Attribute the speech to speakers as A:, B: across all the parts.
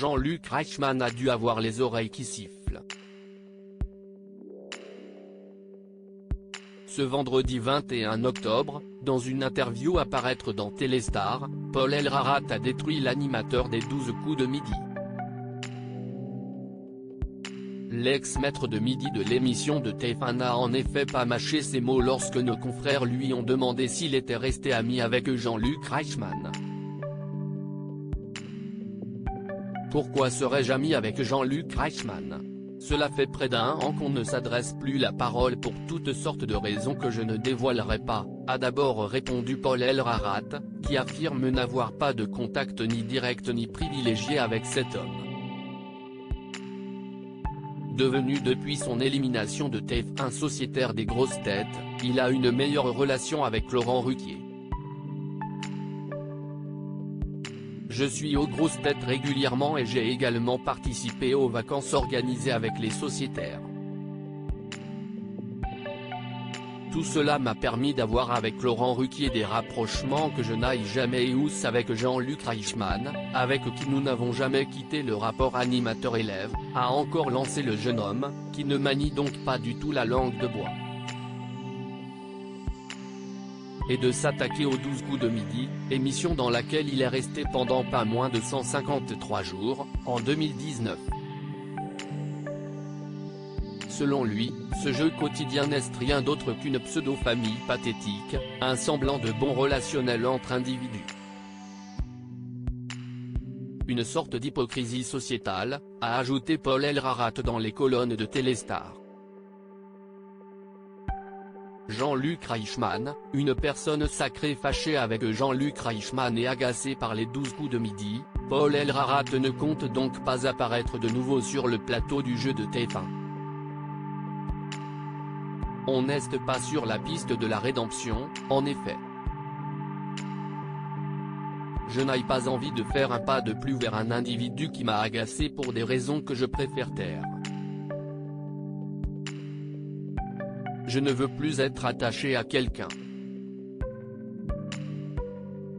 A: Jean-Luc Reichmann a dû avoir les oreilles qui sifflent. Ce vendredi 21 octobre, dans une interview à paraître dans Téléstar, Paul Elrarat a détruit l'animateur des 12 coups de midi. L'ex-maître de midi de l'émission de TF1 n'a en effet pas mâché ses mots lorsque nos confrères lui ont demandé s'il était resté ami avec Jean-Luc Reichmann. Pourquoi serais-je ami avec Jean-Luc Reichmann ? Cela fait près d'un an qu'on ne s'adresse plus la parole pour toutes sortes de raisons que je ne dévoilerai pas, a d'abord répondu Paul Elrarat, qui affirme n'avoir pas de contact ni direct ni privilégié avec cet homme. Devenu depuis son élimination de TF1 sociétaire des grosses têtes, il a une meilleure relation avec Laurent Ruquier. Je suis aux grosses têtes régulièrement et j'ai également participé aux vacances organisées avec les sociétaires. Tout cela m'a permis d'avoir avec Laurent Ruquier des rapprochements que je n'aille jamais eu avec Jean-Luc Reichmann, avec qui nous n'avons jamais quitté le rapport animateur-élève, a encore lancé le jeune homme, qui ne manie donc pas du tout la langue de bois. Et de s'attaquer aux 12 coups de midi, émission dans laquelle il est resté pendant pas moins de 153 jours, en 2019. Selon lui, ce jeu quotidien n'est rien d'autre qu'une pseudo-famille pathétique, un semblant de bon relationnel entre individus. Une sorte d'hypocrisie sociétale, a ajouté Paul Elrarat dans les colonnes de Téléstar. Jean-Luc Reichmann, une personne sacrée fâchée avec Jean-Luc Reichmann et agacée par les 12 coups de midi, Paul Elrarat ne compte donc pas apparaître de nouveau sur le plateau du jeu de TF1. On n'est pas sur la piste de la rédemption, en effet. Je n'ai pas envie de faire un pas de plus vers un individu qui m'a agacé pour des raisons que je préfère taire. Je ne veux plus être attaché à quelqu'un.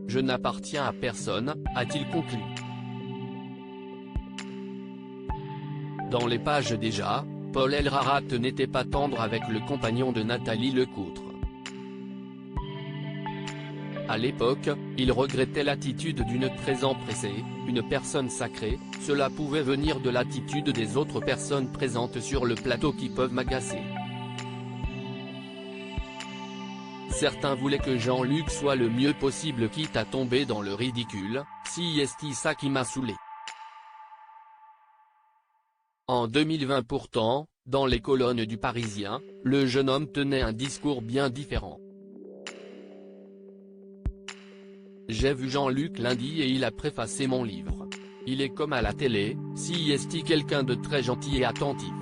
A: Je n'appartiens à personne, a-t-il conclu. Dans les pages déjà, Paul Elrarat n'était pas tendre avec le compagnon de Nathalie Lecoutre. À l'époque, il regrettait l'attitude d'une très empressée, une personne sacrée, cela pouvait venir de l'attitude des autres personnes présentes sur le plateau qui peuvent m'agacer. Certains voulaient que Jean-Luc soit le mieux possible quitte à tomber dans le ridicule, si est ça qui m'a saoulé. En 2020 pourtant, dans les colonnes du Parisien, le jeune homme tenait un discours bien différent. J'ai vu Jean-Luc lundi et il a préfacé mon livre. Il est comme à la télé, si est quelqu'un de très gentil et attentif.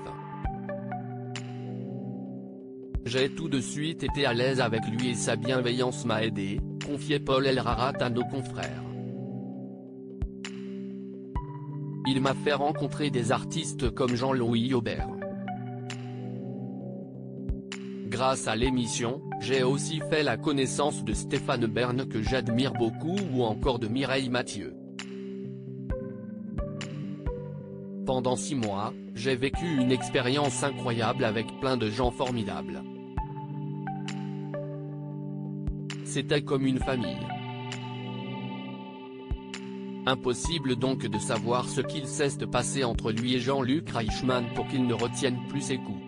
A: J'ai tout de suite été à l'aise avec lui et sa bienveillance m'a aidé, confiait Paul Elrarat à nos confrères. Il m'a fait rencontrer des artistes comme Jean-Louis Aubert. Grâce à l'émission, j'ai aussi fait la connaissance de Stéphane Bern que j'admire beaucoup ou encore de Mireille Mathieu. Pendant 6 mois, j'ai vécu une expérience incroyable avec plein de gens formidables. C'était comme une famille. Impossible donc de savoir ce qu'il s'est passé entre lui et Jean-Luc Reichmann pour qu'il ne retienne plus ses coups.